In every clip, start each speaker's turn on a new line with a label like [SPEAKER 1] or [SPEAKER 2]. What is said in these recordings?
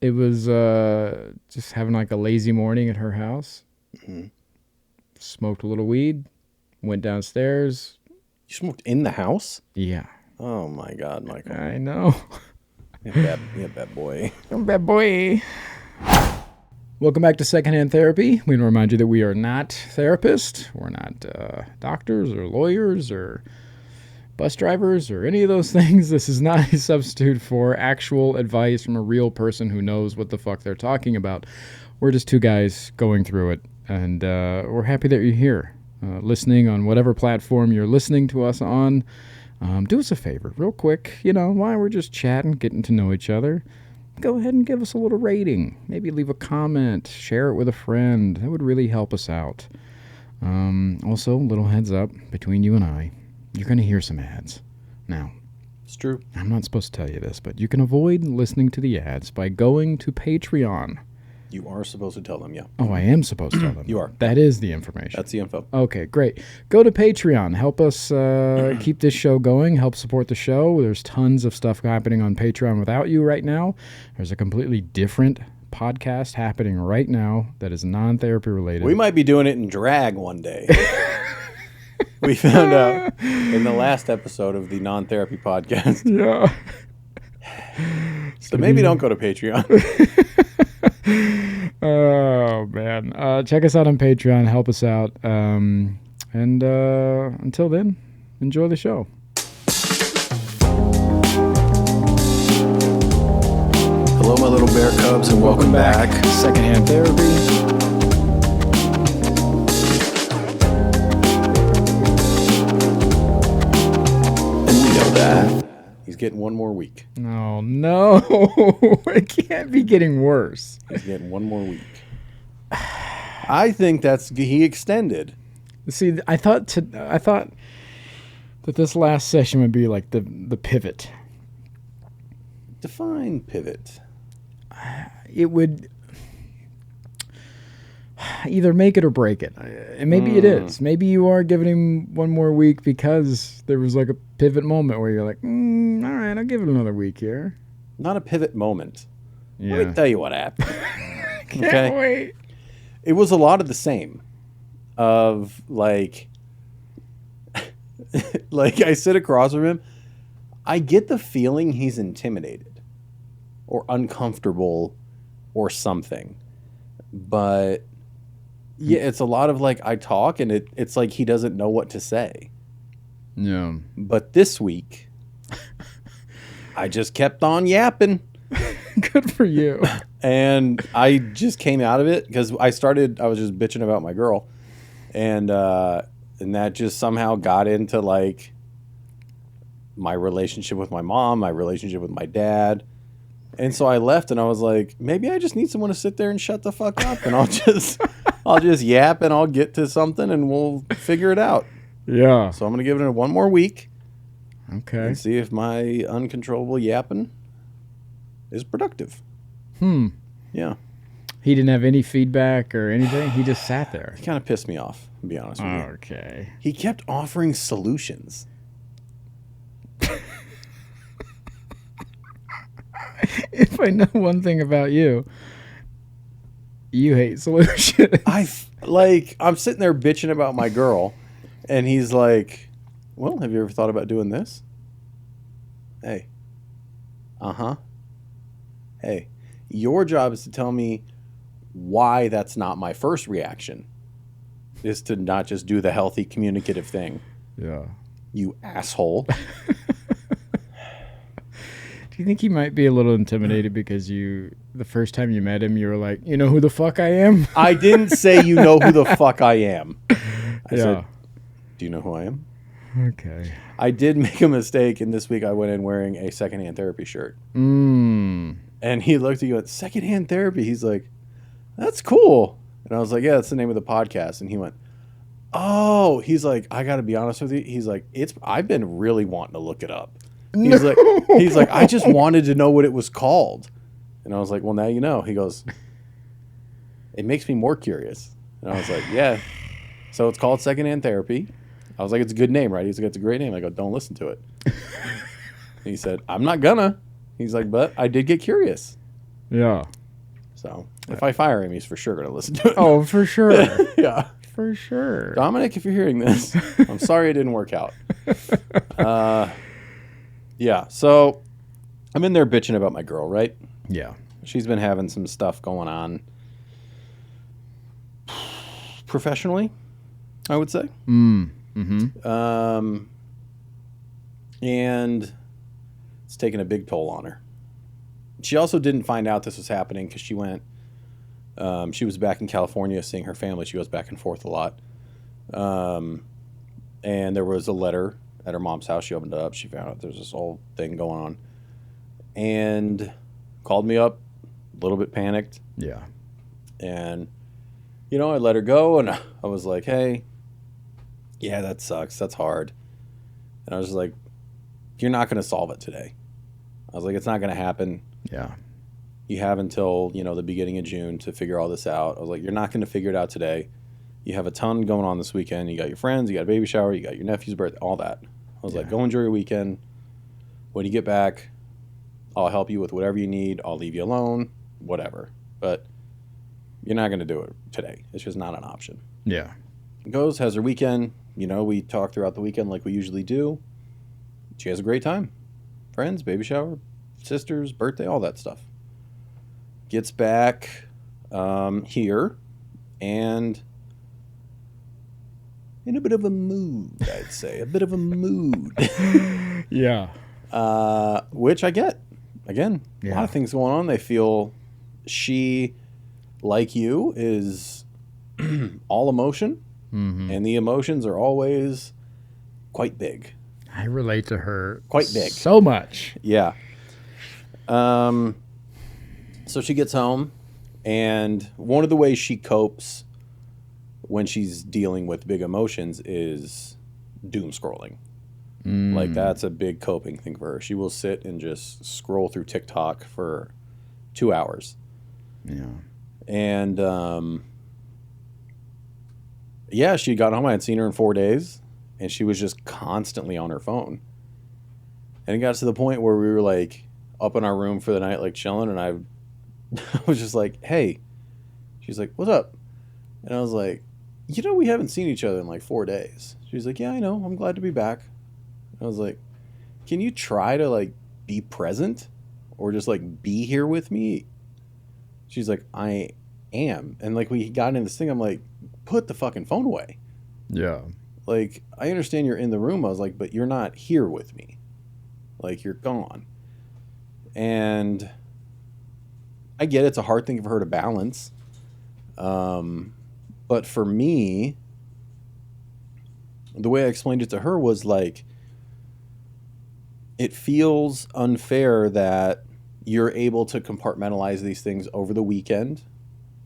[SPEAKER 1] It was just having like a lazy morning at her house.
[SPEAKER 2] Mm-hmm.
[SPEAKER 1] Smoked a little weed. Went downstairs.
[SPEAKER 2] You smoked in the house?
[SPEAKER 1] Yeah.
[SPEAKER 2] Oh my God, Michael.
[SPEAKER 1] I know.
[SPEAKER 2] You're a bad boy.
[SPEAKER 1] I'm a bad boy. Welcome back to Secondhand Therapy. We want to remind you that we are not therapists. We're not doctors or lawyers or bus drivers or any of those things. This is not a substitute for actual advice from a real person who knows what the fuck they're talking about. We're just two guys going through it, and we're happy that you're here, listening on whatever platform you're listening to us on. Do us a favor, real quick, while we're just chatting, getting to know each other. Go ahead and give us a little rating. Maybe leave a comment, share it with a friend. That would really help us out. Also, little heads up between you and I. You're going to hear some ads. Now,
[SPEAKER 2] It's true.
[SPEAKER 1] I'm not supposed to tell you this, but you can avoid listening to the ads by going to Patreon.
[SPEAKER 2] You are supposed to tell them, yeah.
[SPEAKER 1] Oh, I am supposed to tell them.
[SPEAKER 2] You are.
[SPEAKER 1] That is the information.
[SPEAKER 2] That's the info.
[SPEAKER 1] Okay, great. Go to Patreon. Help us keep this show going. Help support the show. There's tons of stuff happening on Patreon without you right now. There's a completely different podcast happening right now that is non-therapy related.
[SPEAKER 2] We might be doing it in drag one day. We found out in the last episode of the non-therapy podcast.
[SPEAKER 1] Yeah.
[SPEAKER 2] So maybe don't go to Patreon.
[SPEAKER 1] Oh, man. Check us out on Patreon. Help us out. And until then, enjoy the show.
[SPEAKER 2] Hello, my little bear cubs, and welcome back.
[SPEAKER 1] Secondhand Therapy.
[SPEAKER 2] And we know that. He's getting one more week.
[SPEAKER 1] Oh, no. It can't be getting worse.
[SPEAKER 2] He's getting one more week. I think he extended.
[SPEAKER 1] See, I thought that this last session would be like the pivot.
[SPEAKER 2] Define pivot.
[SPEAKER 1] It would either make it or break it. And maybe it is. Maybe you are giving him one more week because there was like a pivot moment where you're like, all right, I'll give it another week here.
[SPEAKER 2] Not a pivot moment.
[SPEAKER 1] Yeah.
[SPEAKER 2] Let me tell you what happened.
[SPEAKER 1] Can't wait.
[SPEAKER 2] It was a lot of the same. Of like I sit across from him, I get the feeling he's intimidated or uncomfortable or something. But yeah, it's a lot of like I talk and it's like he doesn't know what to say.
[SPEAKER 1] Yeah.
[SPEAKER 2] But this week, I just kept on yapping.
[SPEAKER 1] Good for you.
[SPEAKER 2] And I just came out of it because I was just bitching about my girl. And that just somehow got into like my relationship with my mom, my relationship with my dad. And so I left and I was like, maybe I just need someone to sit there and shut the fuck up and I'll just yap and I'll get to something and we'll figure it out.
[SPEAKER 1] Yeah.
[SPEAKER 2] So I'm going to give it one more week.
[SPEAKER 1] Okay.
[SPEAKER 2] And see if my uncontrollable yapping is productive. Yeah.
[SPEAKER 1] He didn't have any feedback or anything. He just sat there.
[SPEAKER 2] It kind of pissed me off, to be honest with you.
[SPEAKER 1] Okay.
[SPEAKER 2] He kept offering solutions.
[SPEAKER 1] If I know one thing about you, you hate solutions.
[SPEAKER 2] I'm sitting there bitching about my girl, and he's like, well, have you ever thought about doing this? Hey. Uh-huh. Hey. Your job is to tell me why that's not my first reaction. Is to not just do the healthy communicative thing.
[SPEAKER 1] Yeah.
[SPEAKER 2] You asshole.
[SPEAKER 1] Do you think he might be a little intimidated because the first time you met him, you were like, you know who the fuck I am?
[SPEAKER 2] I didn't say you know who the fuck I am. I said, do you know who I am?
[SPEAKER 1] Okay.
[SPEAKER 2] I did make a mistake, and this week I went in wearing a secondhand therapy shirt. And he looked at you at secondhand therapy. He's like, that's cool. And I was like, yeah, that's the name of the podcast. And he went, oh, he's like, I got to be honest with you. He's like, I've been really wanting to look it up. He's like, I just wanted to know what it was called. And I was like, well, now you know. He goes, it makes me more curious. And I was like, yeah. So it's called secondhand therapy. I was like, it's a good name, right? He's like, it's a great name. I go, don't listen to it. He said, I'm not gonna. He's like, but I did get curious.
[SPEAKER 1] Yeah.
[SPEAKER 2] So if I fire him, he's for sure going to listen to it.
[SPEAKER 1] Oh, for sure.
[SPEAKER 2] Yeah.
[SPEAKER 1] For sure.
[SPEAKER 2] Dominic, if you're hearing this, I'm sorry it didn't work out. Yeah. So I'm in there bitching about my girl, right?
[SPEAKER 1] Yeah.
[SPEAKER 2] She's been having some stuff going on professionally, I would say.
[SPEAKER 1] Mm-hmm.
[SPEAKER 2] And it's taken a big toll on her. She also didn't find out this was happening because she went, she was back in California seeing her family. She goes back and forth a lot. And there was a letter at her mom's house. She opened it up. She found out there's this whole thing going on. And called me up, a little bit panicked.
[SPEAKER 1] Yeah.
[SPEAKER 2] And, you know, I let her go. And I was like, hey, yeah, that sucks. That's hard. And I was like, you're not going to solve it today. I was like, it's not going to happen.
[SPEAKER 1] Yeah.
[SPEAKER 2] You have until, you know, the beginning of June to figure all this out. I was like, you're not going to figure it out today. You have a ton going on this weekend. You got your friends, you got a baby shower, you got your nephew's birthday, all that. I was like, go enjoy your weekend. When you get back, I'll help you with whatever you need. I'll leave you alone, whatever. But you're not going to do it today. It's just not an option.
[SPEAKER 1] Yeah.
[SPEAKER 2] Goes, has her weekend. You know, we talk throughout the weekend like we usually do. She has a great time. Friends, baby shower, sisters, birthday, all that stuff. Gets back here and in a bit of a mood, I'd say. A bit of a mood.
[SPEAKER 1] Yeah.
[SPEAKER 2] Which I get. Again, a lot of things going on. They feel she, like you, is all emotion. Mm-hmm. And the emotions are always quite big.
[SPEAKER 1] I relate to her
[SPEAKER 2] quite big.
[SPEAKER 1] So much.
[SPEAKER 2] Yeah. So she gets home, and one of the ways she copes when she's dealing with big emotions is doom scrolling. Like, that's a big coping thing for her. She will sit and just scroll through TikTok for 2 hours.
[SPEAKER 1] Yeah.
[SPEAKER 2] And, yeah, she got home. I hadn't seen her in 4 days, and she was just constantly on her phone. And it got to the point where we were, like, up in our room for the night, like, chilling, and I was just like, hey. She's like, what's up? And I was like, you know, we haven't seen each other in, like, 4 days. She's like, yeah, I know. I'm glad to be back. I was like, can you try to, like, be present or just, like, be here with me? She's like, I am. And, like, we got into this thing. I'm like, put the fucking phone away.
[SPEAKER 1] Yeah.
[SPEAKER 2] Like, I understand you're in the room. I was like, but you're not here with me. Like, you're gone. And I get it's a hard thing for her to balance. But for me, the way I explained it to her was like, it feels unfair that you're able to compartmentalize these things over the weekend,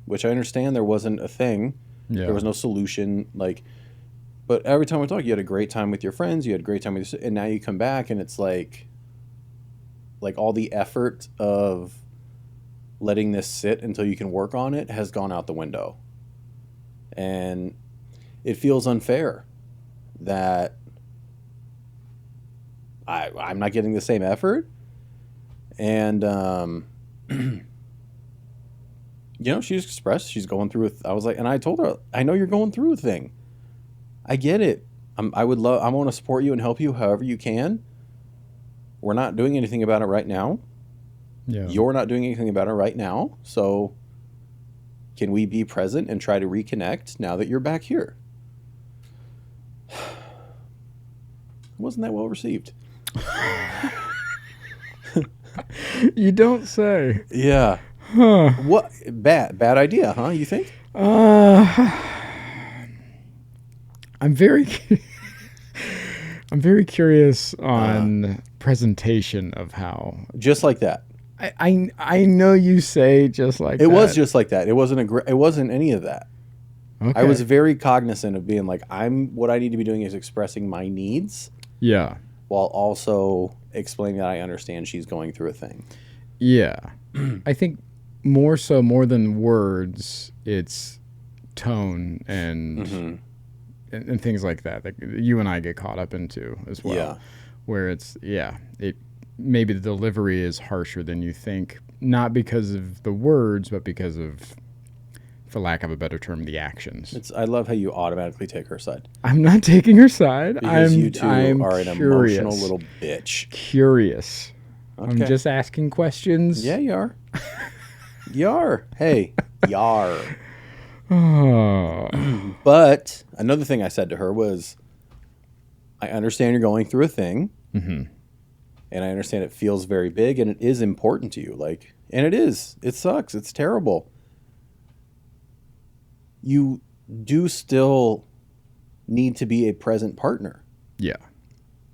[SPEAKER 2] which I understand there wasn't a thing. Yeah. There was no solution. Like, but every time we talk, you had a great time with your friends, you had a great time with your, and now you come back and it's like all the effort of letting this sit until you can work on it has gone out the window. And it feels unfair that I'm not getting the same effort. And, you know, she just expressed she's going through I was like, and I told her, I know you're going through a thing. I get it. I want to support you and help you however you can. We're not doing anything about it right now. Yeah. You're not doing anything about it right now. So can we be present and try to reconnect now that you're back here? Wasn't that well received?
[SPEAKER 1] You don't say.
[SPEAKER 2] Yeah. Huh. What bad idea, huh? You think?
[SPEAKER 1] I'm very curious on presentation of how.
[SPEAKER 2] Just like that.
[SPEAKER 1] I know you say just like that.
[SPEAKER 2] It was just like that. It wasn't any of that. Okay. I was very cognizant of being like, what I need to be doing is expressing my needs.
[SPEAKER 1] Yeah.
[SPEAKER 2] While also explaining that I understand she's going through a thing. Yeah.
[SPEAKER 1] I think more than words, it's tone and things like that you and I get caught up into as well. Yeah. Where maybe the delivery is harsher than you think, not because of the words, but because of, for lack of a better term, the actions.
[SPEAKER 2] I love how you automatically take her side.
[SPEAKER 1] I'm not taking her side.
[SPEAKER 2] Because you two
[SPEAKER 1] I'm
[SPEAKER 2] are an
[SPEAKER 1] curious.
[SPEAKER 2] emotional little bitch.
[SPEAKER 1] Curious.
[SPEAKER 2] Okay.
[SPEAKER 1] I'm just asking questions.
[SPEAKER 2] Yeah, you are. Yar. Hey, yar.
[SPEAKER 1] Oh.
[SPEAKER 2] But another thing I said to her was, I understand you're going through a thing.
[SPEAKER 1] Mm-hmm.
[SPEAKER 2] And I understand it feels very big and it is important to you. Like, and it is. It sucks. It's terrible. You do still need to be a present partner.
[SPEAKER 1] Yeah.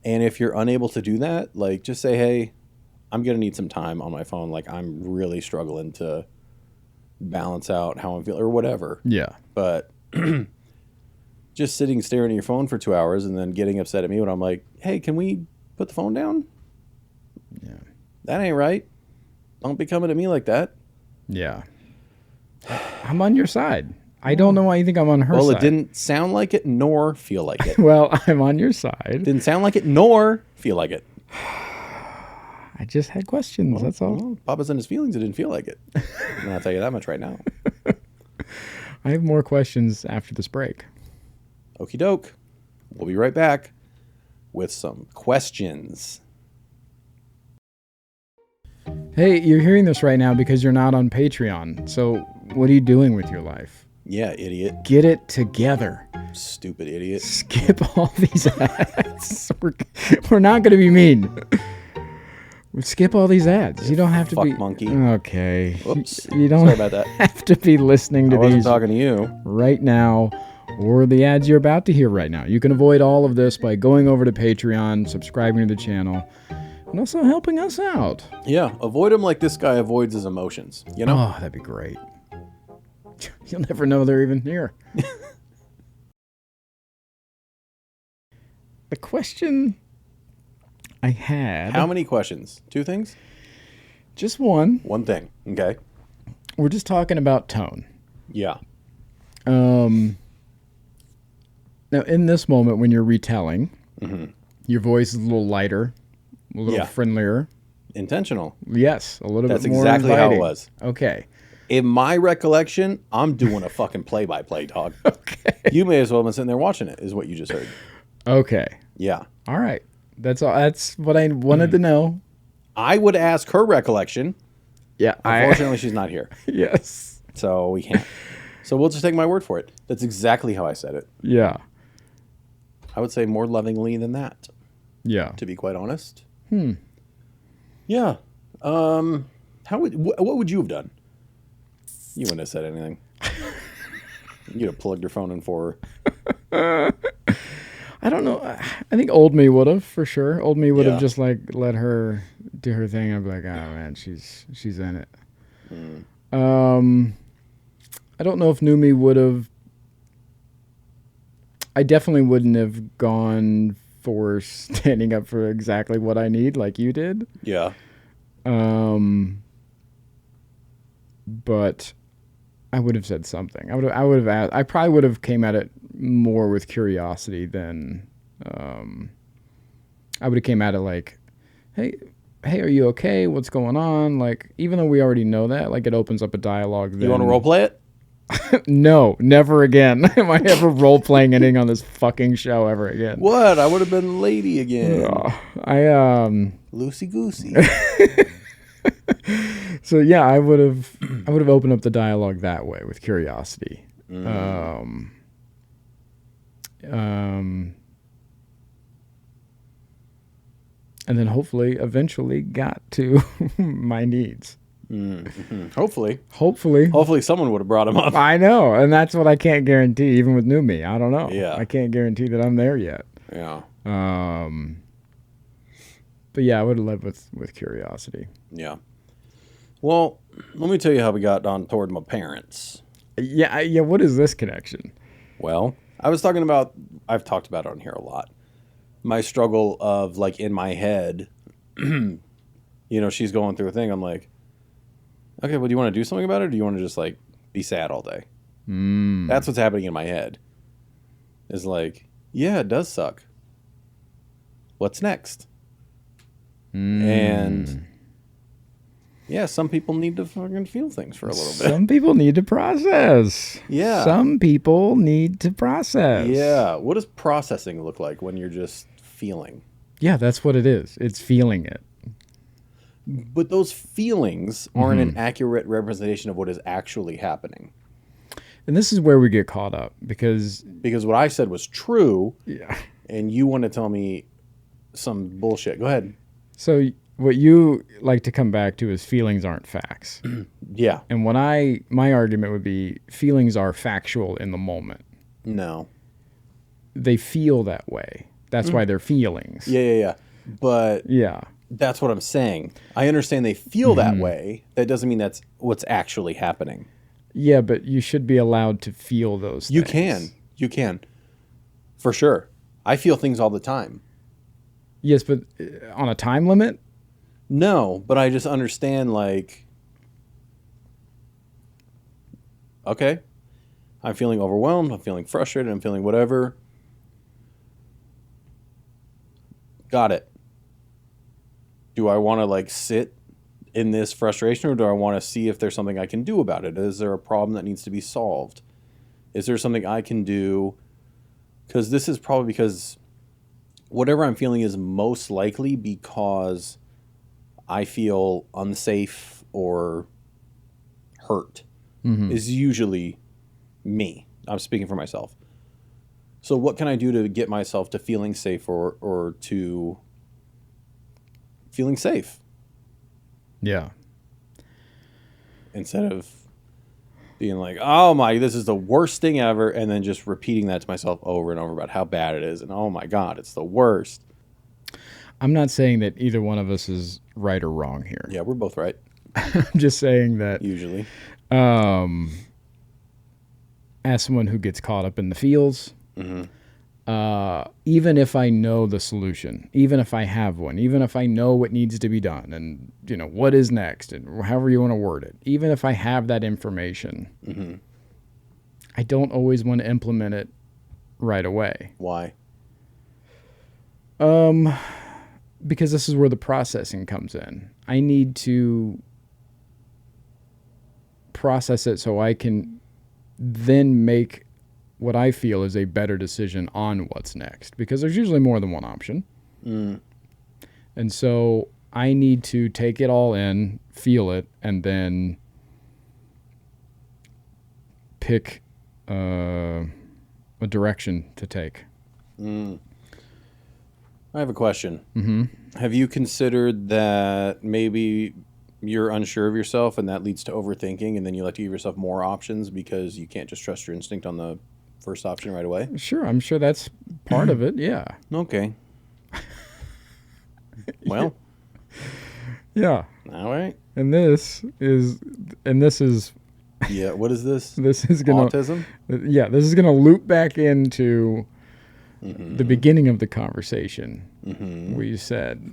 [SPEAKER 2] And if you're unable to do that, like, just say, hey, I'm going to need some time on my phone. Like, I'm really struggling to balance out how I'm feeling or whatever.
[SPEAKER 1] Yeah.
[SPEAKER 2] But just sitting staring at your phone for 2 hours and then getting upset at me when I'm like, hey, can we put the phone down?
[SPEAKER 1] Yeah.
[SPEAKER 2] That ain't right. Don't be coming to me like that.
[SPEAKER 1] Yeah. I'm on your side. I don't know why you think I'm on her side.
[SPEAKER 2] Well, it didn't sound like it nor feel like it.
[SPEAKER 1] Well, I'm on your side.
[SPEAKER 2] Didn't sound like it nor feel like it.
[SPEAKER 1] I just had questions. That's all.
[SPEAKER 2] Well, Papa's in his feelings. It didn't feel like it. I'm going to tell you that much right now.
[SPEAKER 1] I have more questions after this break.
[SPEAKER 2] Okie doke. We'll be right back with some questions.
[SPEAKER 1] Hey, you're hearing this right now because you're not on Patreon. So what are you doing with your life?
[SPEAKER 2] Yeah, idiot.
[SPEAKER 1] Get it together.
[SPEAKER 2] Stupid idiot.
[SPEAKER 1] Skip all these ads. We're not going to be mean. Skip all these ads. You don't have to
[SPEAKER 2] Fuck
[SPEAKER 1] be...
[SPEAKER 2] monkey.
[SPEAKER 1] Okay.
[SPEAKER 2] Whoops.
[SPEAKER 1] You don't
[SPEAKER 2] Sorry about that.
[SPEAKER 1] have to be listening to
[SPEAKER 2] I wasn't
[SPEAKER 1] these
[SPEAKER 2] talking to you.
[SPEAKER 1] right now or the ads you're about to hear right now. You can avoid all of this by going over to Patreon, subscribing to the channel, and also helping us out.
[SPEAKER 2] Yeah, avoid him like this guy avoids his emotions. You know?
[SPEAKER 1] Oh, that'd be great. You'll never know they're even here. The question I had...
[SPEAKER 2] How many questions? 2 things?
[SPEAKER 1] Just one.
[SPEAKER 2] 1 thing. Okay.
[SPEAKER 1] We're just talking about tone.
[SPEAKER 2] Yeah.
[SPEAKER 1] Now, in this moment when you're retelling, your voice is a little lighter, a little friendlier.
[SPEAKER 2] Intentional.
[SPEAKER 1] Yes, a little
[SPEAKER 2] That's
[SPEAKER 1] bit more
[SPEAKER 2] exactly how it
[SPEAKER 1] inviting.
[SPEAKER 2] was.
[SPEAKER 1] Okay.
[SPEAKER 2] In my recollection, I'm doing a fucking play-by-play, dog.
[SPEAKER 1] Okay.
[SPEAKER 2] You may as well have been sitting there watching it, is what you just heard.
[SPEAKER 1] Okay.
[SPEAKER 2] Yeah.
[SPEAKER 1] All right. That's all. That's what I wanted to know.
[SPEAKER 2] I would ask her recollection.
[SPEAKER 1] Yeah.
[SPEAKER 2] Unfortunately, she's not here.
[SPEAKER 1] Yes.
[SPEAKER 2] So we can't. So we'll just take my word for it. That's exactly how I said it.
[SPEAKER 1] Yeah.
[SPEAKER 2] I would say more lovingly than that,
[SPEAKER 1] Yeah.
[SPEAKER 2] to be quite honest. Yeah. What would you have done? You wouldn't have said anything. You'd have plugged your phone in for her.
[SPEAKER 1] I don't know. I think old me would have, for sure. Old me would have
[SPEAKER 2] Yeah.
[SPEAKER 1] just like let her do her thing. I'd be like, oh man, she's in it. I don't know if new me would have. I definitely wouldn't have gone for standing up for exactly what I need like you did.
[SPEAKER 2] Yeah.
[SPEAKER 1] But I would have said something. I would have asked. I probably would have came at it more with curiosity than. I would have came at it like, hey, are you okay? What's going on? Like, even though we already know that, like, it opens up a dialogue.
[SPEAKER 2] You want to role play it?
[SPEAKER 1] No, never again. Am I ever role playing anything on this fucking show ever again?
[SPEAKER 2] What? I would have been lady again.
[SPEAKER 1] Loosey
[SPEAKER 2] Loosey-goosey.
[SPEAKER 1] So yeah, I would have opened up the dialogue that way with curiosity. And then hopefully eventually got to my needs.
[SPEAKER 2] Hopefully someone would have brought him up.
[SPEAKER 1] I know, and that's what I can't guarantee, even with new me. I don't know.
[SPEAKER 2] Yeah.
[SPEAKER 1] I can't guarantee that I'm there yet.
[SPEAKER 2] Yeah.
[SPEAKER 1] But yeah, I would have led with curiosity.
[SPEAKER 2] Yeah. Well, let me tell you how we got on toward my parents.
[SPEAKER 1] Yeah. What is this connection?
[SPEAKER 2] Well, I've talked about it on here a lot. My struggle of, like, in my head, she's going through a thing. I'm like, okay, well, do you want to do something about it, or do you want to just, like, be sad all day? That's what's happening in my head. Is like, yeah, it does suck. What's next? And Yeah, some people need to fucking feel things for a little bit.
[SPEAKER 1] Some people need to process.
[SPEAKER 2] Yeah.
[SPEAKER 1] Some people need to process.
[SPEAKER 2] Yeah. What does processing look like when you're just feeling?
[SPEAKER 1] Yeah, that's what it is. It's feeling it.
[SPEAKER 2] But those feelings aren't an accurate representation of what is actually happening.
[SPEAKER 1] And this is where we get caught up because
[SPEAKER 2] what I said was true,
[SPEAKER 1] yeah.
[SPEAKER 2] and you want to tell me some bullshit. Go ahead.
[SPEAKER 1] So what you like to come back to is feelings aren't facts.
[SPEAKER 2] Yeah.
[SPEAKER 1] And my argument would be feelings are factual in the moment.
[SPEAKER 2] No.
[SPEAKER 1] They feel that way. That's why they're feelings.
[SPEAKER 2] Yeah. But
[SPEAKER 1] Yeah.
[SPEAKER 2] that's what I'm saying. I understand they feel that way. That doesn't mean that's what's actually happening.
[SPEAKER 1] Yeah, but you should be allowed to feel those things.
[SPEAKER 2] You can. For sure. I feel things all the time.
[SPEAKER 1] Yes, but on a time limit?
[SPEAKER 2] No, but I just understand, like, okay, I'm feeling overwhelmed, I'm feeling frustrated, I'm feeling whatever. Got it. Do I want to, like, sit in this frustration, or do I want to see if there's something I can do about it? Is there a problem that needs to be solved? Is there something I can do? Because this is probably because whatever I'm feeling is most likely because I feel unsafe or hurt is usually me. I'm speaking for myself. So what can I do to get myself to feeling safe or to feeling safe?
[SPEAKER 1] Yeah.
[SPEAKER 2] Instead of being like, oh my, this is the worst thing ever, and then just repeating that to myself over and over about how bad it is, and oh my God, it's the worst.
[SPEAKER 1] I'm not saying that either one of us is right or wrong here.
[SPEAKER 2] Yeah, we're both right.
[SPEAKER 1] I'm just saying that
[SPEAKER 2] Usually.
[SPEAKER 1] As someone who gets caught up in the feels, even if I know the solution, even if I have one, even if I know what needs to be done and, you know, what is next and however you want to word it, even if I have that information, I don't always want to implement it right away.
[SPEAKER 2] Why?
[SPEAKER 1] Because this is where the processing comes in. I need to process it so I can then make what I feel is a better decision on what's next, because there's usually more than one option. And so I need to take it all in, feel it, and then pick a direction to take.
[SPEAKER 2] I have a question. Have you considered that maybe you're unsure of yourself and that leads to overthinking, and then you like to give yourself more options because you can't just trust your instinct on the first option right away?
[SPEAKER 1] Sure, I'm sure that's part of it, yeah.
[SPEAKER 2] Okay. Well.
[SPEAKER 1] Yeah.
[SPEAKER 2] All right.
[SPEAKER 1] And this is
[SPEAKER 2] Yeah, what is this?
[SPEAKER 1] this is gonna
[SPEAKER 2] Autism?
[SPEAKER 1] Yeah, this is gonna loop back into the beginning of the conversation where you said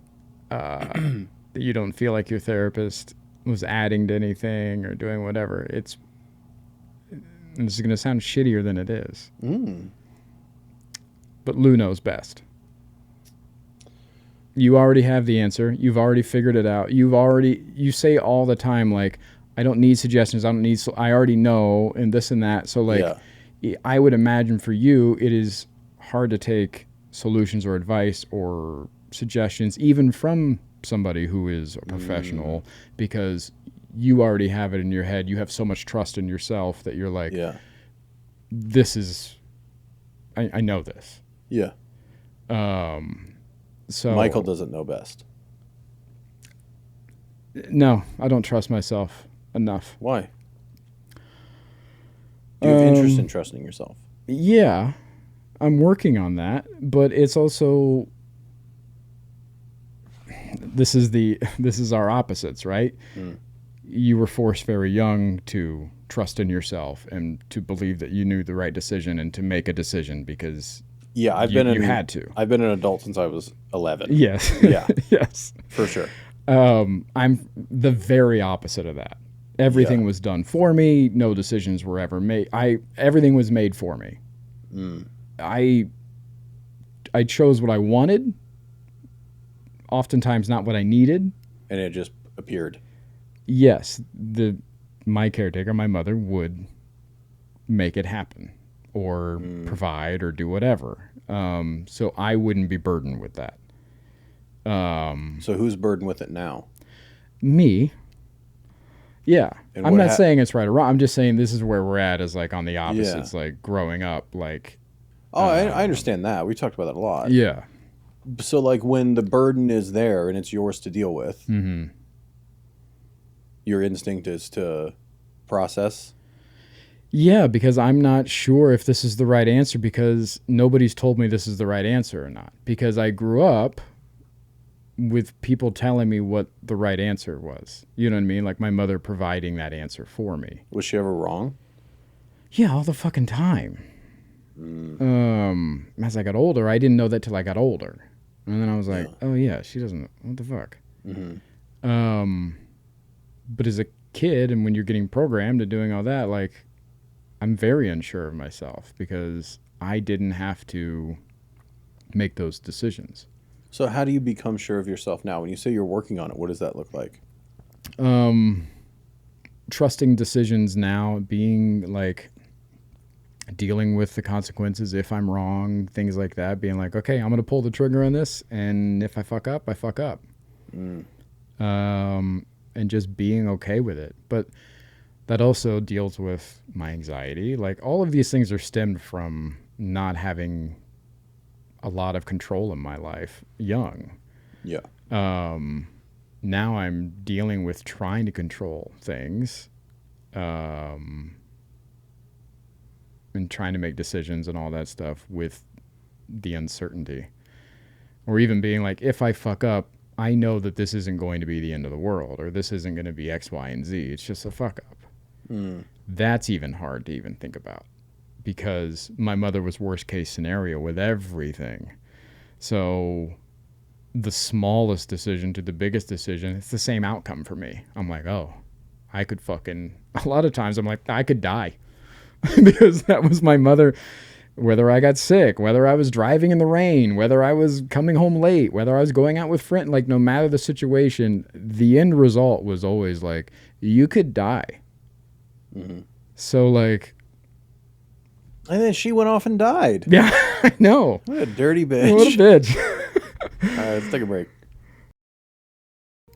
[SPEAKER 1] that you don't feel like your therapist was adding to anything or doing whatever. This is going to sound shittier than it is. But Lou knows best. You already have the answer. You've already figured it out. You say all the time, like, I don't need suggestions. I already know, and this and that. So, like, I would imagine for you, it is hard to take solutions or advice or suggestions, even from somebody who is a professional, because you already have it in your head. You have so much trust in yourself that you're like, this is, I know this.
[SPEAKER 2] Yeah.
[SPEAKER 1] So
[SPEAKER 2] Michael doesn't know best.
[SPEAKER 1] No, I don't trust myself enough.
[SPEAKER 2] Why? Do you have interest in trusting yourself?
[SPEAKER 1] Yeah, I'm working on that, but it's also, this is our opposites, right? You were forced very young to trust in yourself and to believe that you knew the right decision and to make a decision because you had to.
[SPEAKER 2] I've been an adult since I was 11.
[SPEAKER 1] Yes.
[SPEAKER 2] Yeah.
[SPEAKER 1] Yes.
[SPEAKER 2] For sure.
[SPEAKER 1] I'm the very opposite of that. Everything was done for me. No decisions were ever made. Everything was made for me. I chose what I wanted, oftentimes not what I needed.
[SPEAKER 2] And it just appeared.
[SPEAKER 1] yes, my caretaker, my mother, would make it happen or provide or do whatever. So I wouldn't be burdened with that.
[SPEAKER 2] So who's burdened with it now?
[SPEAKER 1] Me. Yeah.
[SPEAKER 2] And
[SPEAKER 1] I'm
[SPEAKER 2] what
[SPEAKER 1] not saying it's right or wrong. I'm just saying this is where we're at, is like on the opposites,
[SPEAKER 2] Yeah.
[SPEAKER 1] like growing up, like.
[SPEAKER 2] Oh, I understand that. We talked about that a lot.
[SPEAKER 1] Yeah.
[SPEAKER 2] So, like, when the burden is there and it's yours to deal with, your instinct is to process.
[SPEAKER 1] Yeah, because I'm not sure if this is the right answer, because nobody's told me this is the right answer or not. Because I grew up with people telling me what the right answer was. You know what I mean? Like my mother providing that answer for me.
[SPEAKER 2] Was she ever wrong?
[SPEAKER 1] Yeah, all the fucking time. As I got older, I didn't know that till I got older. And then I was like, oh yeah, she doesn't, what the fuck? But as a kid, and when you're getting programmed to doing all that, like, I'm very unsure of myself because I didn't have to make those decisions.
[SPEAKER 2] So how do you become sure of yourself now? When you say you're working on it, what does that look like?
[SPEAKER 1] Trusting decisions now, being like, dealing with the consequences if I'm wrong, things like that, being like, okay, I'm going to pull the trigger on this, and if I fuck up, I fuck up. And just being okay with it. But that also deals with my anxiety. Like, all of these things are stemmed from not having a lot of control in my life young.
[SPEAKER 2] Yeah.
[SPEAKER 1] Now I'm dealing with trying to control things, and trying to make decisions and all that stuff with the uncertainty. Or even being like, if I fuck up, I know that this isn't going to be the end of the world, or this isn't going to be X, Y, and Z. It's just a fuck up. That's even hard to even think about, because my mother was worst case scenario with everything. So the smallest decision to the biggest decision, it's the same outcome for me. I'm like, oh, I could fucking, a lot of times I'm like, I could die. Because that was my mother, whether I got sick, whether I was driving in the rain, whether I was coming home late, whether I was going out with friends, like, no matter the situation, the end result was always like, you could die. So, like,
[SPEAKER 2] And then she went off and died.
[SPEAKER 1] yeah, I know.
[SPEAKER 2] What a dirty bitch.
[SPEAKER 1] What a bitch.
[SPEAKER 2] All right, let's take a break.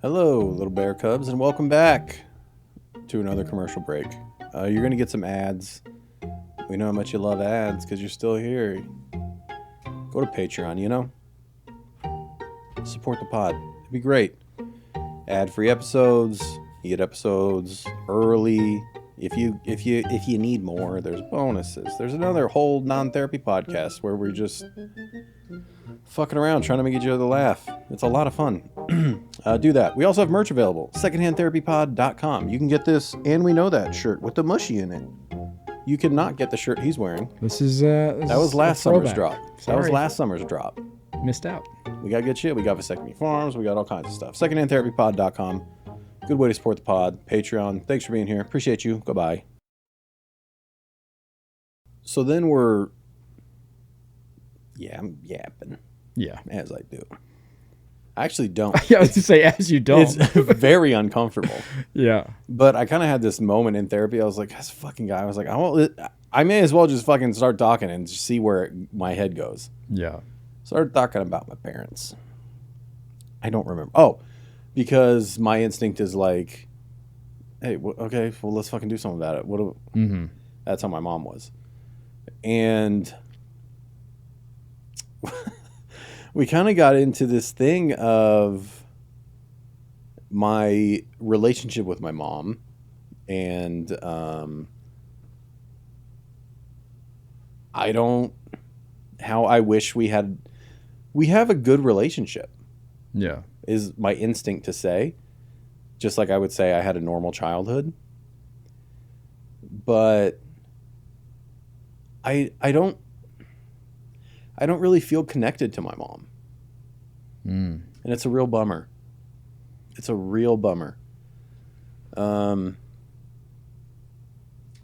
[SPEAKER 2] Hello, little bear cubs, and welcome back to another commercial break. You're going to get some ads. We know how much you love ads because you're still here. Go to Patreon, you know? Support the pod. It'd be great. Ad-free episodes. You get episodes early. If you need more, there's bonuses. There's another whole non-therapy podcast where we're just fucking around trying to make each other laugh. It's a lot of fun. Do that. We also have merch available. secondhandtherapypod.com. You can get this And We Know That shirt with the mushy in it. You cannot get the shirt he's wearing.
[SPEAKER 1] This is
[SPEAKER 2] That was last summer's drop.
[SPEAKER 1] Sorry.
[SPEAKER 2] That was last summer's drop.
[SPEAKER 1] Missed out.
[SPEAKER 2] We got good shit. We got vasectomy farms. We got all kinds of stuff. secondhandtherapypod.com. Good way to support the pod. Patreon. Thanks for being here. Appreciate you. Goodbye. So then I'm yapping.
[SPEAKER 1] Yeah.
[SPEAKER 2] As I do. I actually don't.
[SPEAKER 1] Yeah, I was to say, as you don't.
[SPEAKER 2] It's very uncomfortable.
[SPEAKER 1] Yeah.
[SPEAKER 2] But I kind of had this moment in therapy. I was like, this fucking guy. I was like, I may as well just fucking start talking and just see where my head goes.
[SPEAKER 1] Yeah.
[SPEAKER 2] Started talking about my parents. I don't remember. Oh, because my instinct is like, hey, okay, well, let's fucking do something about it. That's how my mom was. And we kind of got into this thing of my relationship with my mom and how I wish we have a good relationship.
[SPEAKER 1] Yeah.
[SPEAKER 2] Is my instinct to say, just like I would say I had a normal childhood. But I don't really feel connected to my mom. And it's a real bummer. It's a real bummer. And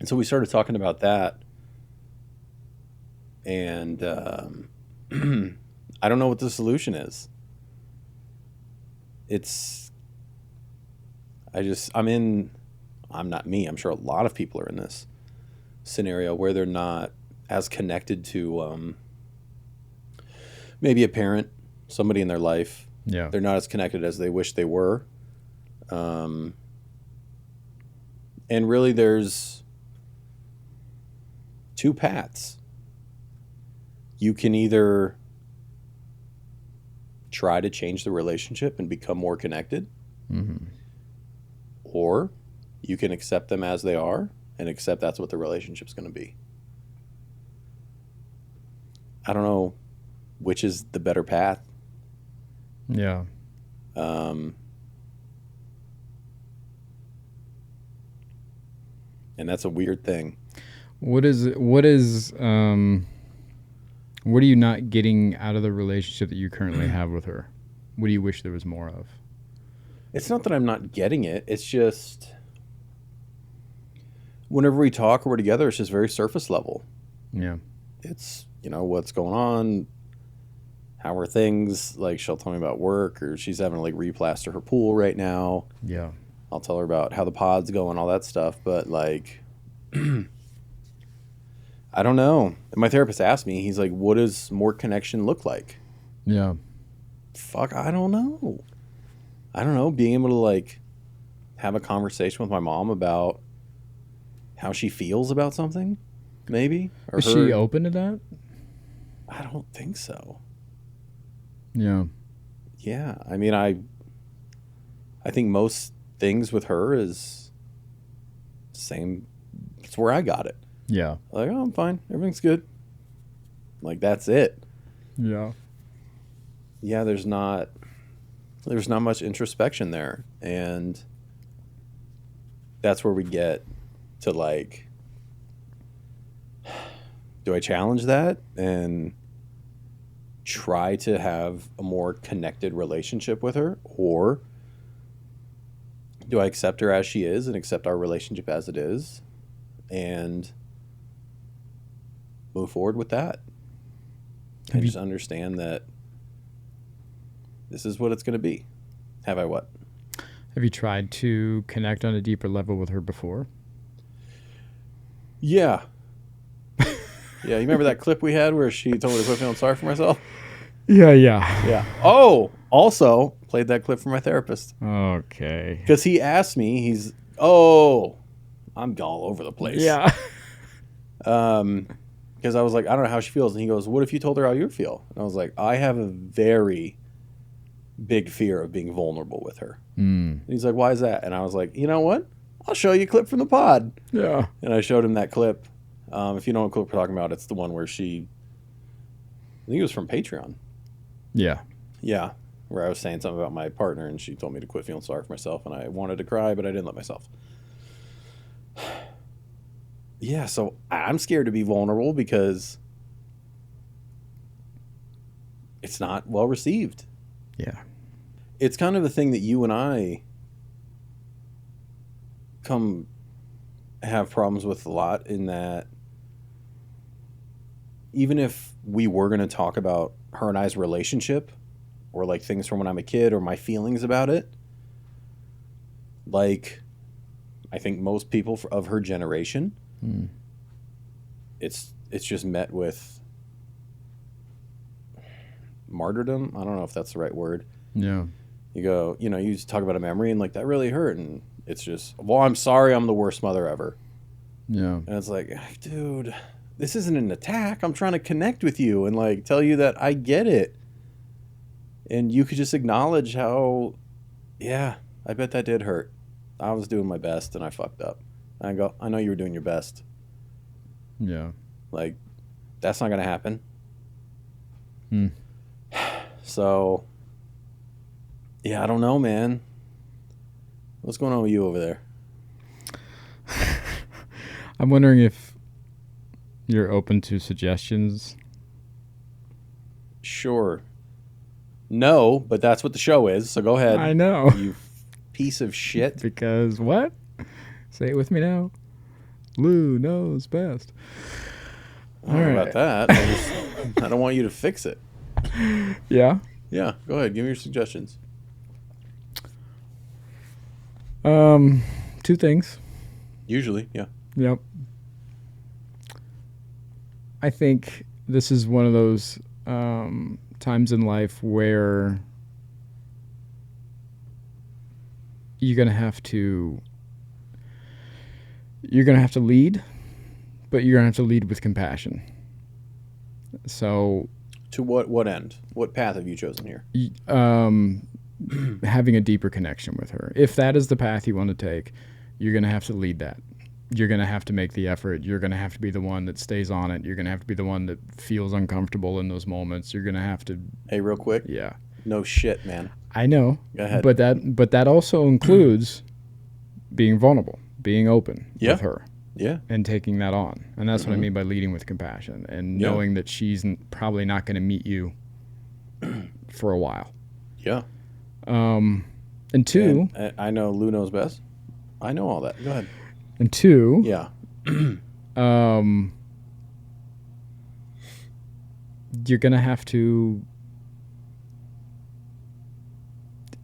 [SPEAKER 2] so we started talking about that. And I don't know what the solution is. I'm not me. I'm sure a lot of people are in this scenario where they're not as connected to maybe a parent, somebody in their life.
[SPEAKER 1] Yeah.
[SPEAKER 2] They're not as connected as they wish they were. And really there's two paths. You can either try to change the relationship and become more connected, or you can accept them as they are and accept that's what the relationship's going to be. I don't know which is the better path.
[SPEAKER 1] Yeah.
[SPEAKER 2] And that's a weird thing.
[SPEAKER 1] What are you not getting out of the relationship that you currently have with her? What do you wish there was more of?
[SPEAKER 2] It's not that I'm not getting it. It's just whenever we talk or we're together, it's just very surface level.
[SPEAKER 1] Yeah.
[SPEAKER 2] It's, what's going on? How are things? Like, she'll tell me about work, or she's having to like replaster her pool right now.
[SPEAKER 1] Yeah.
[SPEAKER 2] I'll tell her about how the pod's going, all that stuff. But like, I don't know. My therapist asked me, he's like, what does more connection look like?
[SPEAKER 1] Yeah.
[SPEAKER 2] Fuck, I don't know. Being able to like have a conversation with my mom about how she feels about something, maybe. Or
[SPEAKER 1] Is she open to that?
[SPEAKER 2] I don't think so.
[SPEAKER 1] Yeah.
[SPEAKER 2] Yeah. I mean, I think most things with her is same. It's where I got it.
[SPEAKER 1] Yeah.
[SPEAKER 2] Like, oh, I'm fine. Everything's good. Like, that's it.
[SPEAKER 1] Yeah.
[SPEAKER 2] Yeah, there's not much introspection there. And that's where we get to like, do I challenge that and try to have a more connected relationship with her? Or do I accept her as she is and accept our relationship as it is and move forward with that? And just understand that this is what it's going to be. Have I what?
[SPEAKER 1] Have you tried to connect on a deeper level with her before?
[SPEAKER 2] Yeah. Yeah, you remember that clip we had where she told me to quit feeling sorry for myself?
[SPEAKER 1] Yeah.
[SPEAKER 2] Yeah. Oh, also played that clip for my therapist.
[SPEAKER 1] Okay.
[SPEAKER 2] Because he asked me, I'm all over the place.
[SPEAKER 1] Yeah.
[SPEAKER 2] Because I was like, I don't know how she feels. And he goes, what if you told her how you feel? And I was like, I have a very big fear of being vulnerable with her. And he's like, why is that? And I was like, you know what? I'll show you a clip from the pod.
[SPEAKER 1] Yeah.
[SPEAKER 2] And I showed him that clip. If you know what clip we're talking about, it's the one where I think it was from Patreon.
[SPEAKER 1] Yeah.
[SPEAKER 2] Yeah. Where I was saying something about my partner and she told me to quit feeling sorry for myself and I wanted to cry, but I didn't let myself. Yeah, so I'm scared to be vulnerable because it's not well received.
[SPEAKER 1] Yeah.
[SPEAKER 2] It's kind of a thing that you and I have problems with a lot, in that even if we were going to talk about her and I's relationship or like things from when I'm a kid or my feelings about it, like I think most people of her generation, it's just met with martyrdom. I don't know if that's the right word.
[SPEAKER 1] Yeah.
[SPEAKER 2] You go, you talk about a memory and like that really hurt, and it's just, well, I'm sorry, I'm the worst mother ever.
[SPEAKER 1] Yeah.
[SPEAKER 2] And it's like, dude, this isn't an attack. I'm trying to connect with you and like tell you that I get it. And you could just acknowledge how, yeah, I bet that did hurt. I was doing my best and I fucked up. And I go, I know you were doing your best.
[SPEAKER 1] Yeah.
[SPEAKER 2] Like, that's not going to happen. So, yeah, I don't know, man. What's going on with you over there?
[SPEAKER 1] I'm wondering if you're open to suggestions.
[SPEAKER 2] Sure. No, but that's what the show is, so go ahead.
[SPEAKER 1] I know.
[SPEAKER 2] You piece of shit.
[SPEAKER 1] Because what? Say it with me now. Lou knows best.
[SPEAKER 2] I don't know about that. I don't want you to fix it.
[SPEAKER 1] Yeah?
[SPEAKER 2] Yeah, go ahead. Give me your suggestions.
[SPEAKER 1] Two things.
[SPEAKER 2] Usually, yeah.
[SPEAKER 1] Yep. I think this is one of those times in life where you're gonna have to lead, but you're gonna have to lead with compassion. So,
[SPEAKER 2] to what end? What path have you chosen here?
[SPEAKER 1] Having a deeper connection with her. If that is the path you want to take, you're gonna have to lead that. You're going to have to make the effort. You're going to have to be the one that stays on it. You're going to have to be the one that feels uncomfortable in those moments. You're going to have to...
[SPEAKER 2] Hey, real quick.
[SPEAKER 1] Yeah.
[SPEAKER 2] No shit, man.
[SPEAKER 1] I know.
[SPEAKER 2] Go ahead.
[SPEAKER 1] But that also includes being vulnerable, being open with her.
[SPEAKER 2] Yeah.
[SPEAKER 1] And taking that on. And that's what I mean by leading with compassion and knowing that she's probably not going to meet you for a while.
[SPEAKER 2] Yeah.
[SPEAKER 1] And two...
[SPEAKER 2] And I know Lou knows best. I know all that. Go ahead.
[SPEAKER 1] And two,
[SPEAKER 2] yeah,
[SPEAKER 1] you're gonna have to,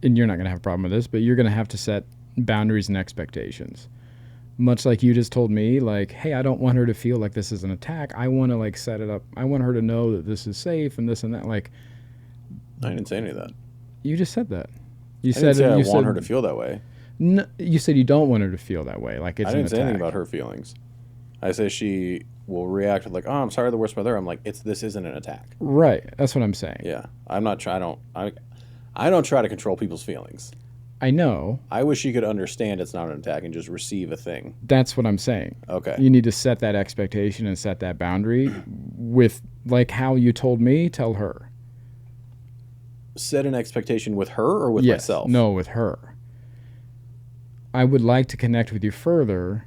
[SPEAKER 1] and you're not gonna have a problem with this, but you're gonna have to set boundaries and expectations. Much like you just told me, like, hey, I don't want her to feel like this is an attack. I want to like set it up. I want her to know that this is safe and this and that. Like,
[SPEAKER 2] I didn't say any of that.
[SPEAKER 1] You just said that. You
[SPEAKER 2] said
[SPEAKER 1] I
[SPEAKER 2] want her to feel that way.
[SPEAKER 1] No, you said you don't want her to feel that way. Like it's
[SPEAKER 2] I didn't
[SPEAKER 1] an
[SPEAKER 2] say
[SPEAKER 1] attack.
[SPEAKER 2] anything about her feelings. I say she will react with like, "Oh, I'm sorry, the worst brother." I'm like, this isn't an attack."
[SPEAKER 1] Right. That's what I'm saying.
[SPEAKER 2] Yeah, I'm not trying. I don't try to control people's feelings.
[SPEAKER 1] I know.
[SPEAKER 2] I wish she could understand it's not an attack and just receive a thing.
[SPEAKER 1] That's what I'm saying.
[SPEAKER 2] Okay.
[SPEAKER 1] You need to set that expectation and set that boundary with like how you told me. Tell her.
[SPEAKER 2] Set an expectation with her or with myself?
[SPEAKER 1] No, with her. I would like to connect with you further,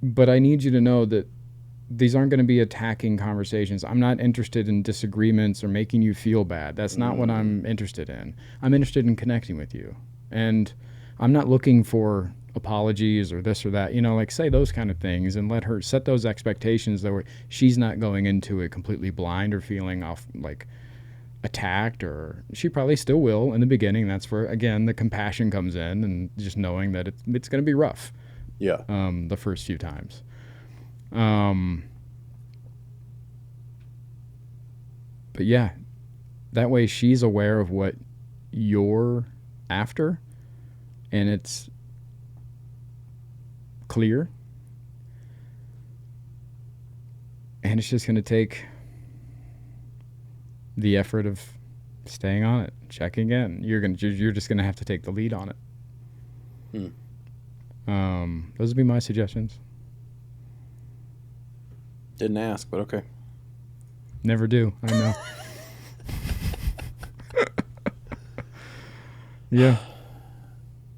[SPEAKER 1] but I need you to know that these aren't going to be attacking conversations. I'm not interested in disagreements or making you feel bad. That's not what I'm interested in. I'm interested in connecting with you. And I'm not looking for apologies or this or that. You know, like say those kind of things and let her set those expectations that where she's not going into it completely blind or feeling off like attacked, or she probably still will in the beginning. That's where again the compassion comes in and just knowing that it's going to be rough.
[SPEAKER 2] Yeah.
[SPEAKER 1] The first few times. But yeah, that way she's aware of what you're after and it's clear. And it's just going to take the effort of staying on it, checking in. You're just gonna have to take the lead on it. Those would be my suggestions.
[SPEAKER 2] Didn't ask, but okay.
[SPEAKER 1] Never do. I know. Yeah.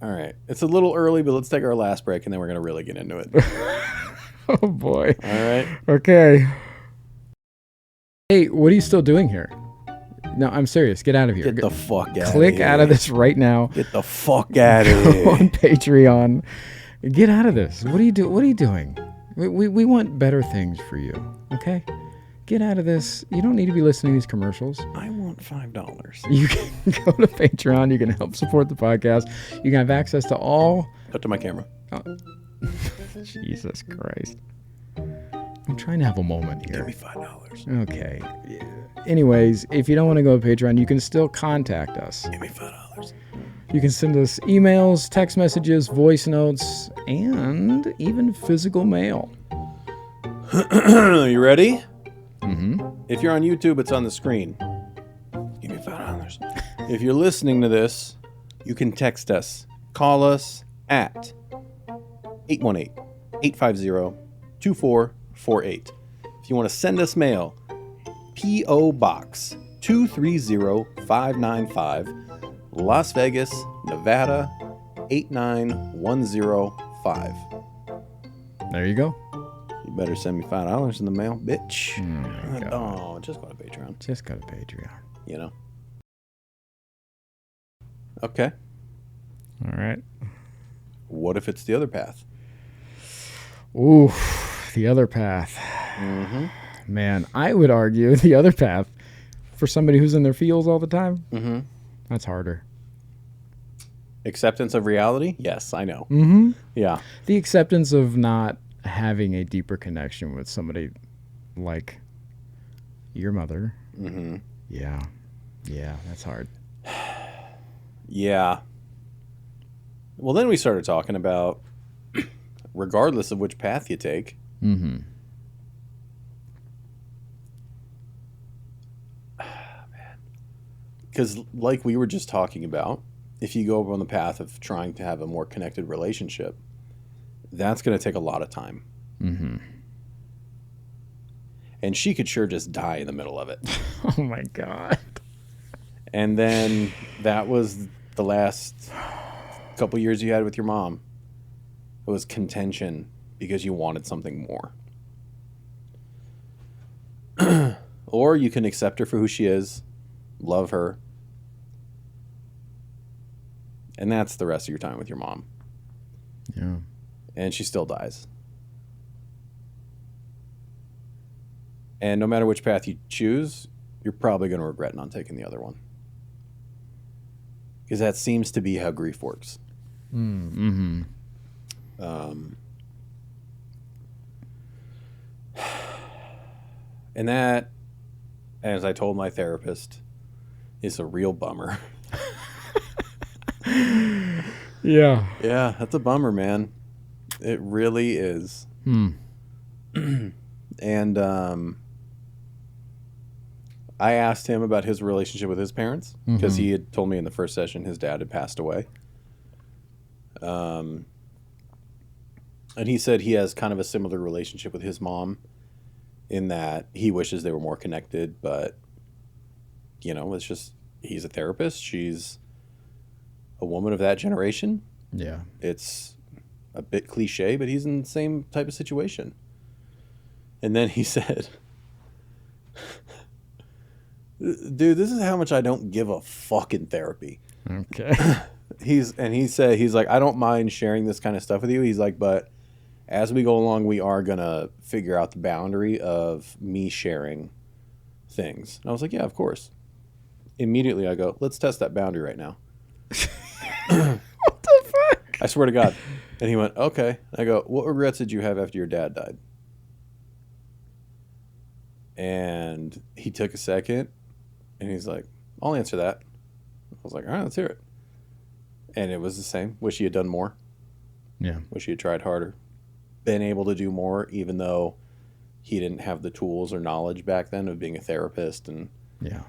[SPEAKER 2] All right. It's a little early, but let's take our last break and then we're gonna really get into it.
[SPEAKER 1] Oh boy.
[SPEAKER 2] All right.
[SPEAKER 1] Okay. Hey, what are you still doing here? No, I'm serious. Get out of here.
[SPEAKER 2] Get the fuck out of here.
[SPEAKER 1] Click out of this right now.
[SPEAKER 2] Get the fuck out of here.
[SPEAKER 1] Go on Patreon. Get out of this. What are you doing? We want better things for you. Okay? Get out of this. You don't need to be listening to these commercials.
[SPEAKER 2] I want $5.
[SPEAKER 1] You can go to Patreon. You can help support the podcast. You can have access to all...
[SPEAKER 2] Cut to my camera.
[SPEAKER 1] Oh. Jesus Christ. I'm trying to have a moment here.
[SPEAKER 2] Give me $5.
[SPEAKER 1] Okay. Anyways, if you don't want to go to Patreon, you can still contact us.
[SPEAKER 2] Give me $5.
[SPEAKER 1] You can send us emails, text messages, voice notes, and even physical mail.
[SPEAKER 2] You ready?
[SPEAKER 1] Mm-hmm.
[SPEAKER 2] If you're on YouTube, it's on the screen. Give me $5. If you're listening to this, you can text us. Call us at 818-850-2448. If you want to send us mail, P.O. Box 230595, Las Vegas, Nevada 89105.
[SPEAKER 1] There you go.
[SPEAKER 2] You better send me $5 in the mail, bitch.
[SPEAKER 1] Oh,
[SPEAKER 2] just go to Patreon.
[SPEAKER 1] just go to Patreon.
[SPEAKER 2] You know. Okay.
[SPEAKER 1] All right.
[SPEAKER 2] What if it's the other path?
[SPEAKER 1] Ooh, the other path.
[SPEAKER 2] Mm-hmm.
[SPEAKER 1] Man, I would argue the other path for somebody who's in their feels all the time.
[SPEAKER 2] Mm-hmm.
[SPEAKER 1] That's harder.
[SPEAKER 2] Acceptance of reality? Yes, I know.
[SPEAKER 1] Mm-hmm.
[SPEAKER 2] Yeah.
[SPEAKER 1] The acceptance of not having a deeper connection with somebody like your mother.
[SPEAKER 2] Mm-hmm.
[SPEAKER 1] Yeah. Yeah, that's hard.
[SPEAKER 2] Yeah. Well, then we started talking about, regardless of which path you take,
[SPEAKER 1] Mm-hmm.
[SPEAKER 2] because like we were just talking about, if you go on the path of trying to have a more connected relationship, that's going to take a lot of time.
[SPEAKER 1] Mm-hmm.
[SPEAKER 2] And she could sure just die in the middle of it.
[SPEAKER 1] Oh my God.
[SPEAKER 2] And then that was the last couple years you had with your mom. It was contention because you wanted something more. Or you can accept her for who she is, love her, and that's the rest of your time with your mom.
[SPEAKER 1] Yeah.
[SPEAKER 2] And she still dies. And no matter which path you choose, you're probably going to regret not taking the other one. Because that seems to be how grief works.
[SPEAKER 1] Mm-hmm.
[SPEAKER 2] And that, as I told my therapist, is a real bummer.
[SPEAKER 1] Yeah.
[SPEAKER 2] Yeah, that's a bummer, man. It really is. And I asked him about his relationship with his parents because he had told me in the first session his dad had passed away. And he said he has kind of a similar relationship with his mom in that he wishes they were more connected, but, you know, it's just, he's a therapist. She's a woman of that generation.
[SPEAKER 1] Yeah.
[SPEAKER 2] It's a bit cliche, but he's in the same type of situation. And then he said, dude, this is how much I don't give a fuck in therapy.
[SPEAKER 1] Okay.
[SPEAKER 2] He said, he's like, I don't mind sharing this kind of stuff with you. He's like, but as we go along, we are going to figure out the boundary of me sharing things. And I was like, yeah, of course. Immediately I go, let's test that boundary right now.
[SPEAKER 1] What the fuck?
[SPEAKER 2] I swear to God. And he went, okay. I go, what regrets did you have after your dad died? And he took a second and he's like, I'll answer that. I was like, all right, let's hear it. And it was the same. Wish he had done more.
[SPEAKER 1] Yeah.
[SPEAKER 2] Wish he had tried harder. Been able to do more, even though he didn't have the tools or knowledge back then of being a therapist. And yeah,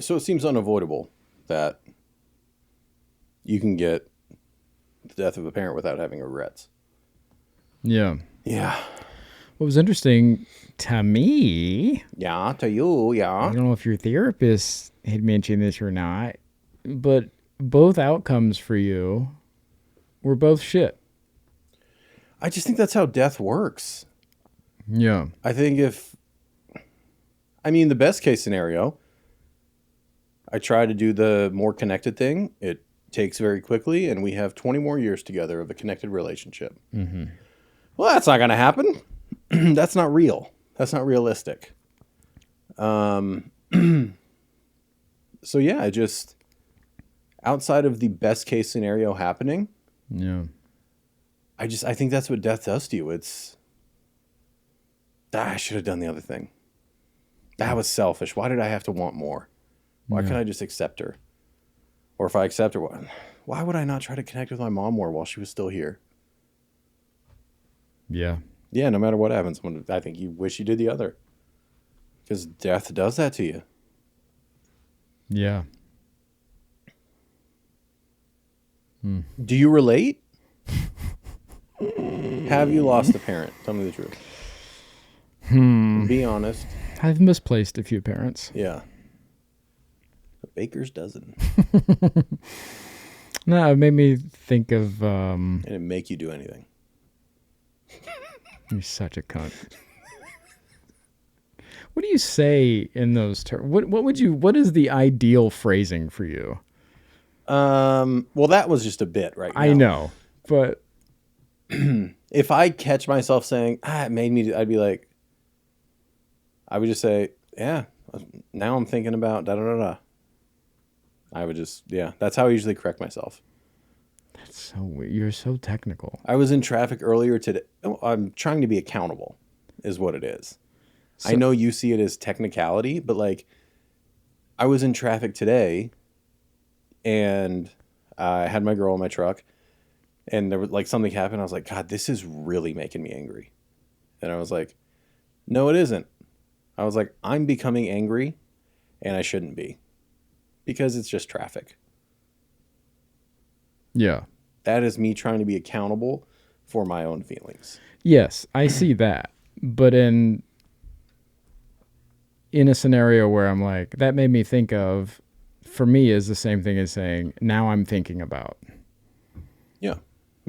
[SPEAKER 2] so it seems unavoidable that you can get the death of a parent without having regrets.
[SPEAKER 1] Yeah.
[SPEAKER 2] Yeah.
[SPEAKER 1] What was interesting to me,
[SPEAKER 2] Yeah, to you,
[SPEAKER 1] I
[SPEAKER 2] yeah.
[SPEAKER 1] don't know if your therapist had mentioned this or not, but both outcomes for you were both shit.
[SPEAKER 2] I just think that's how death works.
[SPEAKER 1] Yeah.
[SPEAKER 2] I think the best case scenario, I try to do the more connected thing. It takes very quickly, and we have 20 more years together of a connected relationship. Mm-hmm. Well, that's not going to happen. That's not real. That's not realistic. So yeah, just outside of the best case scenario happening,
[SPEAKER 1] Yeah.
[SPEAKER 2] I think that's what death does to you. It's, I should have done the other thing. That was selfish. Why did I have to want more? Why couldn't I just accept her? Or if I accept her, why would I not try to connect with my mom more while she was still here?
[SPEAKER 1] Yeah.
[SPEAKER 2] Yeah, no matter what happens, I think you wish you did the other. Because death does that to you.
[SPEAKER 1] Yeah.
[SPEAKER 2] Do you relate? Have you lost a parent? Tell me the truth. Be honest.
[SPEAKER 1] I've misplaced a few parents.
[SPEAKER 2] Yeah. A baker's dozen.
[SPEAKER 1] No, it made me think of
[SPEAKER 2] And it make you do anything.
[SPEAKER 1] you're such a cunt. What do you say in those terms? What is the ideal phrasing for you?
[SPEAKER 2] Well, that was just a bit right now.
[SPEAKER 1] I know, but
[SPEAKER 2] If I catch myself saying, it made me, I'd be like, I would just say, yeah, now I'm thinking about da-da-da-da. I would just, yeah, that's how I usually correct myself.
[SPEAKER 1] That's so weird. You're so technical.
[SPEAKER 2] I was in traffic earlier today. Oh, I'm trying to be accountable, is what it is.
[SPEAKER 1] So,
[SPEAKER 2] I know you see it as technicality, but like, I was in traffic today, and I had my girl in my truck, and there was like something happened. I was like, God, this is really making me angry. And I was like, no, it isn't. I was like, I'm becoming angry, and I shouldn't be, because it's just traffic.
[SPEAKER 1] yeah.
[SPEAKER 2] That is me trying to be accountable for my own feelings.
[SPEAKER 1] Yes, I see that. But in a scenario where I'm like, that made me think of, for me, is the same thing as saying, now I'm thinking about.
[SPEAKER 2] Yeah.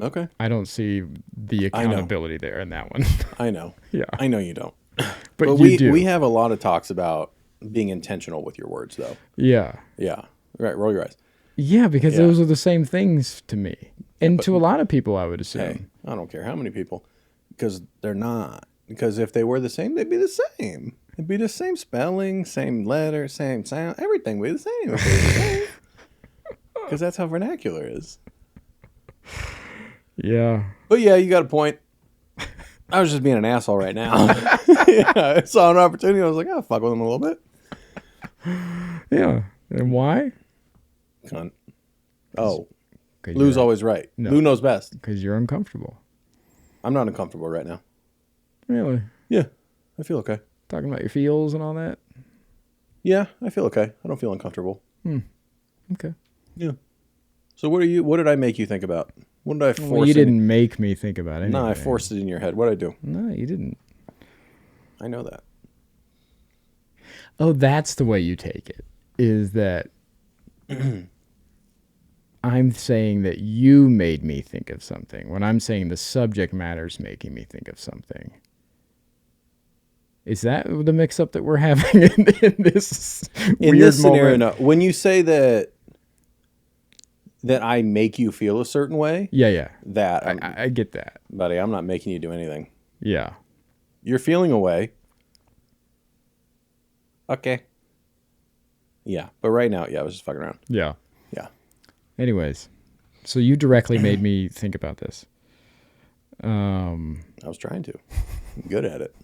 [SPEAKER 2] Okay.
[SPEAKER 1] I don't see the
[SPEAKER 2] I know.
[SPEAKER 1] accountability there in that one.
[SPEAKER 2] I know.
[SPEAKER 1] Yeah.
[SPEAKER 2] I know you don't.
[SPEAKER 1] But you
[SPEAKER 2] we
[SPEAKER 1] do.
[SPEAKER 2] we have a lot of talks about being intentional with your words, though.
[SPEAKER 1] Yeah.
[SPEAKER 2] Yeah. Right. Roll your eyes.
[SPEAKER 1] Yeah, because
[SPEAKER 2] Yeah.
[SPEAKER 1] those are the same things to me. And
[SPEAKER 2] but-
[SPEAKER 1] to a lot of people, I would assume.
[SPEAKER 2] Hey, I don't care how many people, because they're not. Because if they were the same, they'd be the same. It'd be the same spelling, same letter, same sound. Everything would be the same. Because that's how vernacular is.
[SPEAKER 1] Yeah.
[SPEAKER 2] But yeah, you got a point. I was just being an asshole right now. Yeah, I saw an opportunity. I was like, I'll fuck with him a little bit.
[SPEAKER 1] Yeah. And why?
[SPEAKER 2] Cunt. Oh,
[SPEAKER 1] 'Cause
[SPEAKER 2] Lou's
[SPEAKER 1] you're-
[SPEAKER 2] always right.
[SPEAKER 1] No.
[SPEAKER 2] Lou knows best.
[SPEAKER 1] Because you're uncomfortable.
[SPEAKER 2] I'm not uncomfortable right now.
[SPEAKER 1] Really?
[SPEAKER 2] Yeah, I feel okay.
[SPEAKER 1] Talking about your feels and all that?
[SPEAKER 2] Yeah, I feel okay. I don't feel uncomfortable.
[SPEAKER 1] Okay.
[SPEAKER 2] Yeah. So what did I make you think about? What did I force?
[SPEAKER 1] Well, you didn't make me think about anything.
[SPEAKER 2] No, I forced it in your head. What did I do?
[SPEAKER 1] No, you didn't.
[SPEAKER 2] I know that.
[SPEAKER 1] Oh, that's the way you take it. Is that I'm saying that you made me think of something when I'm saying the subject matter's making me think of something. Is that the mix-up that we're having in this
[SPEAKER 2] In
[SPEAKER 1] weird
[SPEAKER 2] this scenario,
[SPEAKER 1] moment?
[SPEAKER 2] no. When you say that I make you feel a certain way,
[SPEAKER 1] Yeah.
[SPEAKER 2] that
[SPEAKER 1] I get that.
[SPEAKER 2] buddy, I'm not making you do anything.
[SPEAKER 1] Yeah.
[SPEAKER 2] You're feeling a way. Okay. Yeah, but right now, yeah, I was just fucking around.
[SPEAKER 1] Yeah.
[SPEAKER 2] Yeah.
[SPEAKER 1] Anyways, so you directly made me think about this.
[SPEAKER 2] I was trying to. I'm good at it.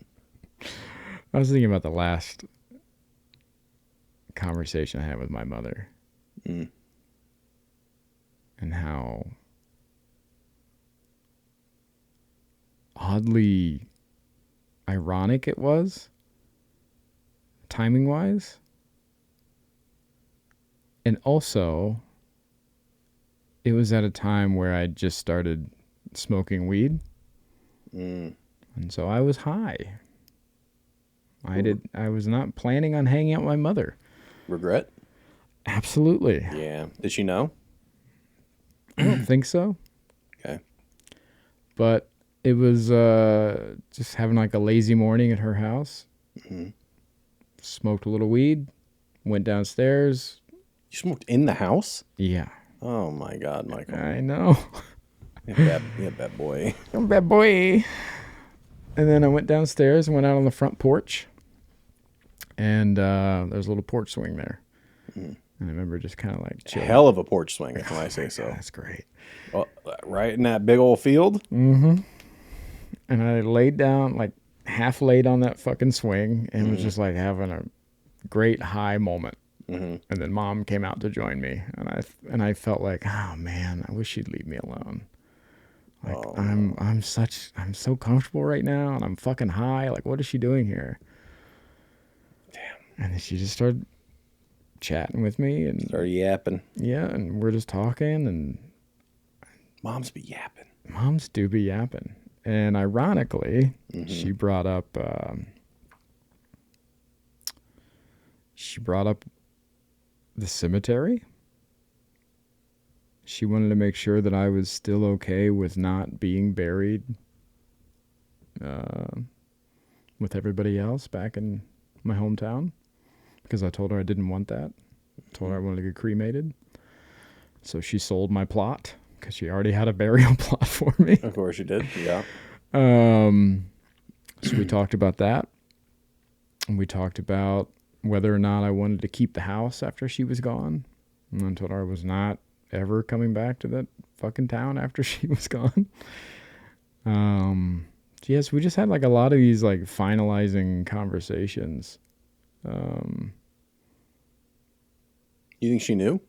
[SPEAKER 1] I was thinking about the last conversation I had with my mother.
[SPEAKER 2] Mm.
[SPEAKER 1] And how oddly ironic it was, timing-wise. And also, it was at a time where I just started smoking weed.
[SPEAKER 2] Mm.
[SPEAKER 1] And so I was high. I was not planning on hanging out with my mother.
[SPEAKER 2] Regret?
[SPEAKER 1] Absolutely.
[SPEAKER 2] Yeah. Did she know?
[SPEAKER 1] I don't think so.
[SPEAKER 2] Okay.
[SPEAKER 1] But it was just having like a lazy morning at her house.
[SPEAKER 2] Mm-hmm.
[SPEAKER 1] Smoked a little weed. Went downstairs.
[SPEAKER 2] You smoked in the house?
[SPEAKER 1] Yeah.
[SPEAKER 2] Oh my God, Michael.
[SPEAKER 1] I know.
[SPEAKER 2] Yeah, bad boy.
[SPEAKER 1] I'm a bad boy. And then I went downstairs and went out on the front porch. And there's a little porch swing there.
[SPEAKER 2] Mm.
[SPEAKER 1] And I remember just kind of like chilling.
[SPEAKER 2] Hell of a porch swing, if I say so.
[SPEAKER 1] That's great.
[SPEAKER 2] Well, right in that big old field?
[SPEAKER 1] Mm-hmm. And I laid down, like half laid on that fucking swing and was just like having a great high moment.
[SPEAKER 2] Mm-hmm.
[SPEAKER 1] And then Mom came out to join me. And I felt like, oh man, I wish she'd leave me alone. Like I'm so comfortable right now and I'm fucking high. Like, what is she doing here?
[SPEAKER 2] Damn.
[SPEAKER 1] And then she just started chatting with me and
[SPEAKER 2] Started yapping.
[SPEAKER 1] yeah, and we're just talking and
[SPEAKER 2] Moms be yapping.
[SPEAKER 1] moms do be yapping. And ironically,
[SPEAKER 2] Mm-hmm.
[SPEAKER 1] she brought up the cemetery. She wanted to make sure that I was still okay with not being buried with everybody else back in my hometown, because I told her I didn't want that. Told her I wanted to get cremated. So she sold my plot because she already had a burial plot for me.
[SPEAKER 2] Of course you did. Yeah.
[SPEAKER 1] So we talked about that. And we talked about whether or not I wanted to keep the house after she was gone. And I told her I was not ever coming back to that fucking town after she was gone. Yes, we just had like a lot of these like finalizing conversations.
[SPEAKER 2] You think she knew?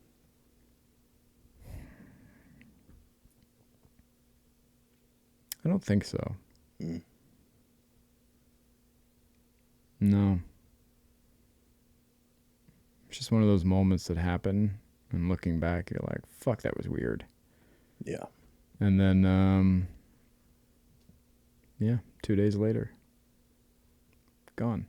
[SPEAKER 1] I don't think so.
[SPEAKER 2] Mm.
[SPEAKER 1] No. It's just one of those moments that happen, and looking back, you're like, fuck, that was weird.
[SPEAKER 2] Yeah.
[SPEAKER 1] And then, 2 days later, gone.